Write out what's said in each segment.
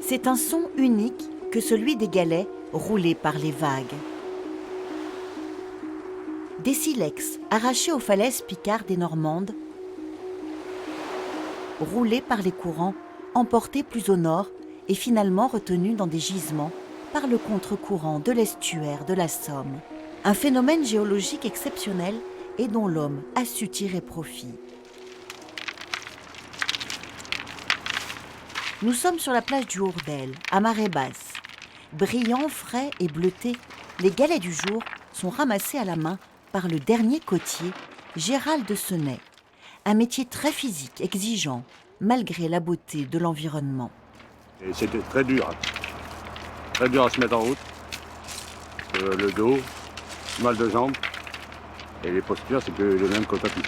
C'est un son unique que celui des galets roulés par les vagues. Des silex arrachés aux falaises picardes et normandes, roulés par les courants, emportés plus au nord et finalement retenus dans des gisements par le contre-courant de l'estuaire de la Somme. Un phénomène géologique exceptionnel et dont l'homme a su tirer profit. Nous sommes sur la plage du Hourdel, à marée basse. Brillants, frais et bleutés, les galets du jour sont ramassés à la main par le dernier côtier, Gérald de Senay. Un métier très physique, exigeant, malgré la beauté de l'environnement. Et c'était très dur. Très dur à se mettre en route. Le dos, mal de jambes. Et les postures, c'est plus les mêmes qu'au tapis.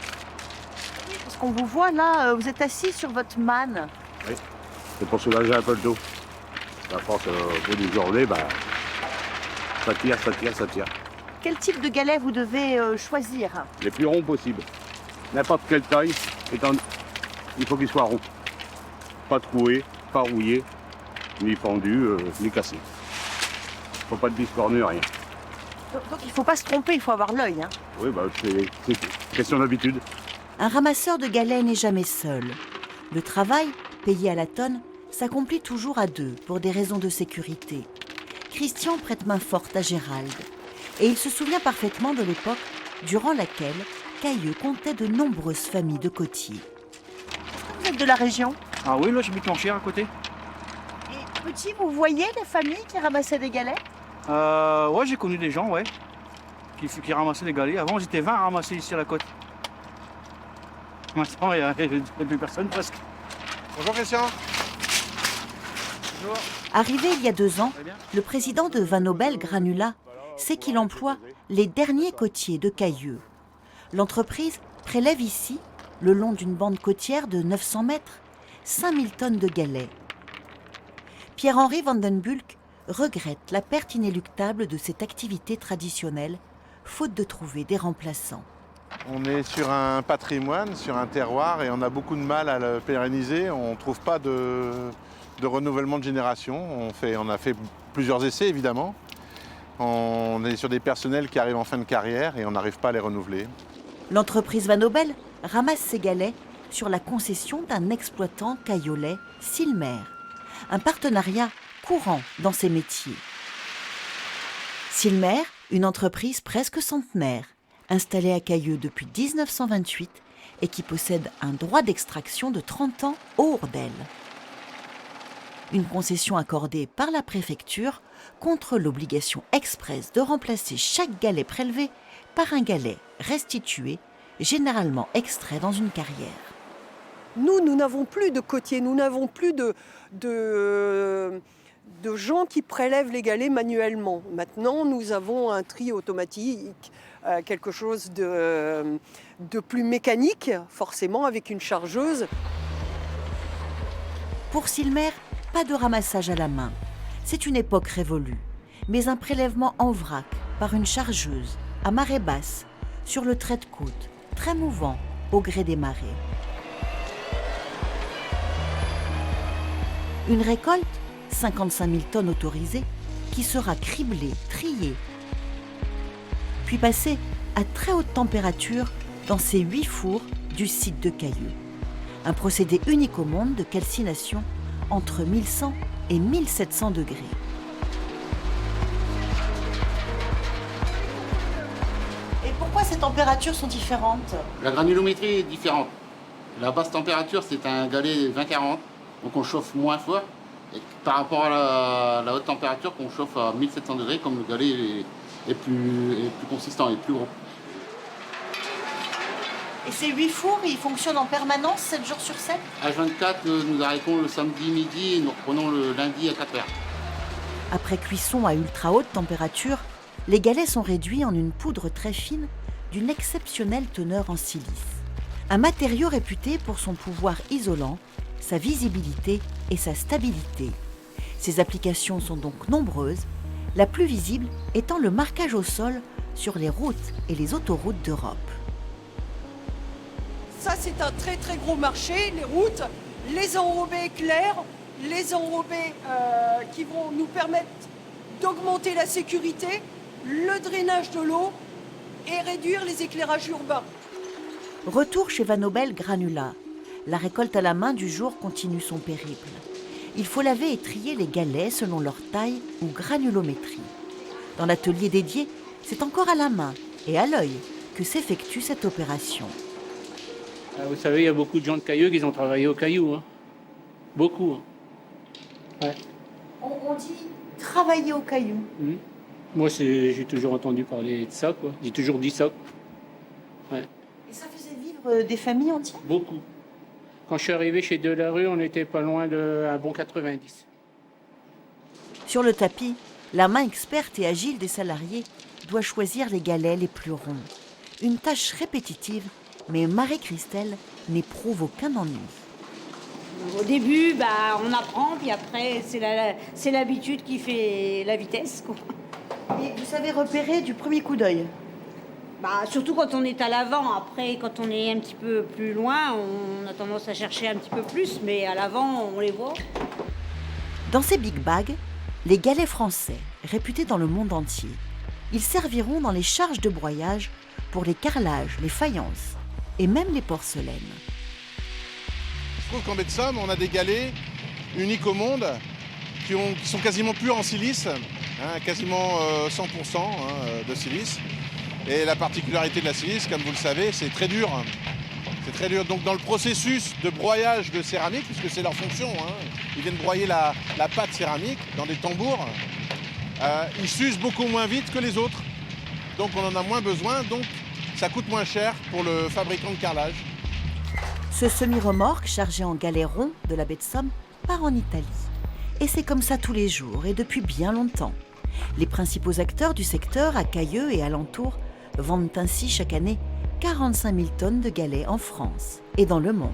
Parce qu'on vous voit là, vous êtes assis sur votre manne. Oui, c'est pour soulager un peu le dos. À force, au bout d'une journée, ça tire, ça tire, ça tire. Quel type de galet vous devez choisir? Les plus ronds possibles. N'importe quelle taille, il faut qu'il soit rond. Pas troué, pas rouillé, ni fendu, ni cassé. Faut pas de biscornu, rien. Donc il ne faut pas se tromper, il faut avoir l'œil. Hein. Oui, c'est question d'habitude. Un ramasseur de galets n'est jamais seul. Le travail, payé à la tonne, s'accomplit toujours à deux pour des raisons de sécurité. Christian prête main forte à Gérald. Et il se souvient parfaitement de l'époque durant laquelle Cailleux comptait de nombreuses familles de côtiers. Vous êtes de la région? Ah oui, là j'habite Lanchère à côté. Et petit, vous voyez les familles qui ramassaient des galets? Ouais, j'ai connu des gens, ouais, qui ramassaient des galets. Avant, j'étais 20 à ramasser ici à la côte. Maintenant, il n'y a plus personne presque. Bonjour Christian. Bonjour. Arrivé il y a 2 ans, le président de Vin Nobel Granula sait qu'il emploie les derniers côtiers de Cailleux. L'entreprise prélève ici, le long d'une bande côtière de 900 mètres, 5000 tonnes de galets. Pierre-Henri Vandenbulck regrette la perte inéluctable de cette activité traditionnelle, faute de trouver des remplaçants. On est sur un patrimoine, sur un terroir et on a beaucoup de mal à le pérenniser. On ne trouve pas de renouvellement de génération. On a fait plusieurs essais évidemment. On est sur des personnels qui arrivent en fin de carrière et on n'arrive pas à les renouveler. L'entreprise Vin Nobel ramasse ses galets sur la concession d'un exploitant caillolet, Silmer. Un partenariat courant dans ces métiers. Silmer, une entreprise presque centenaire, installée à Cailleux depuis 1928 et qui possède un droit d'extraction de 30 ans au Hourdel. Une concession accordée par la préfecture contre l'obligation expresse de remplacer chaque galet prélevé par un galet restitué, généralement extrait dans une carrière. Nous n'avons plus de côtiers, nous n'avons plus de gens qui prélèvent les galets manuellement. Maintenant, nous avons un tri automatique, quelque chose de plus mécanique, forcément, avec une chargeuse. Pour Silmer, pas de ramassage à la main. C'est une époque révolue, mais un prélèvement en vrac par une chargeuse, à marée basse, sur le trait de côte, très mouvant au gré des marées. Une récolte, 55 000 tonnes autorisées, qui sera criblée, triée, puis passée à très haute température dans ces 8 fours du site de Cailleux. Un procédé unique au monde de calcination entre 1100 et 1700 degrés. Et pourquoi ces températures sont différentes? La granulométrie est différente. La basse température, c'est un galet 20-40, donc on chauffe moins fort. Et par rapport à la haute température qu'on chauffe à 1700 degrés, comme le galet est plus consistant et plus gros. Et ces 8 fours, ils fonctionnent en permanence, 7 jours sur 7? H24, nous arrêtons le samedi midi et nous reprenons le lundi à 4h. Après cuisson à ultra haute température, les galets sont réduits en une poudre très fine d'une exceptionnelle teneur en silice. Un matériau réputé pour son pouvoir isolant, sa visibilité et sa stabilité. Ses applications sont donc nombreuses, la plus visible étant le marquage au sol sur les routes et les autoroutes d'Europe. Ça, c'est un très très gros marché, les routes, les enrobés clairs, les enrobés qui vont nous permettre d'augmenter la sécurité, le drainage de l'eau et réduire les éclairages urbains. Retour chez Vanobel Granulat. La récolte à la main du jour continue son périple. Il faut laver et trier les galets selon leur taille ou granulométrie. Dans l'atelier dédié, c'est encore à la main et à l'œil que s'effectue cette opération. Vous savez, il y a beaucoup de gens de Cailleux qui ont travaillé au caillou. Hein. Beaucoup. Hein. Ouais. On dit travailler au caillou. Moi, j'ai toujours entendu parler de ça, quoi. J'ai toujours dit ça. Ouais. Et ça faisait vivre des familles entières? Beaucoup. Quand je suis arrivé chez Delarue, on n'était pas loin d'un bon 90. Sur le tapis, la main experte et agile des salariés doit choisir les galets les plus ronds. Une tâche répétitive, mais Marie-Christelle n'éprouve aucun ennui. Au début, on apprend, puis après, c'est l'habitude qui fait la vitesse, quoi. Et vous savez repérer du premier coup d'œil? Surtout quand on est à l'avant. Après, quand on est un petit peu plus loin, on a tendance à chercher un petit peu plus, mais à l'avant, on les voit. Dans ces big bags, les galets français, réputés dans le monde entier, ils serviront dans les charges de broyage pour les carrelages, les faïences et même les porcelaines. Je trouve qu'en baie de Somme, on a des galets uniques au monde qui sont quasiment purs en silice, quasiment 100% de silice. Et la particularité de la silice, comme vous le savez, c'est très dur. C'est très dur. Donc dans le processus de broyage de céramique, puisque c'est leur fonction, ils viennent broyer la pâte céramique dans des tambours, ils s'usent beaucoup moins vite que les autres. Donc on en a moins besoin, donc ça coûte moins cher pour le fabricant de carrelage. Ce semi-remorque chargé en galets ronds de la baie de Somme part en Italie. Et c'est comme ça tous les jours et depuis bien longtemps. Les principaux acteurs du secteur à Cailleux et alentours vendent ainsi chaque année 45 000 tonnes de galets en France et dans le monde.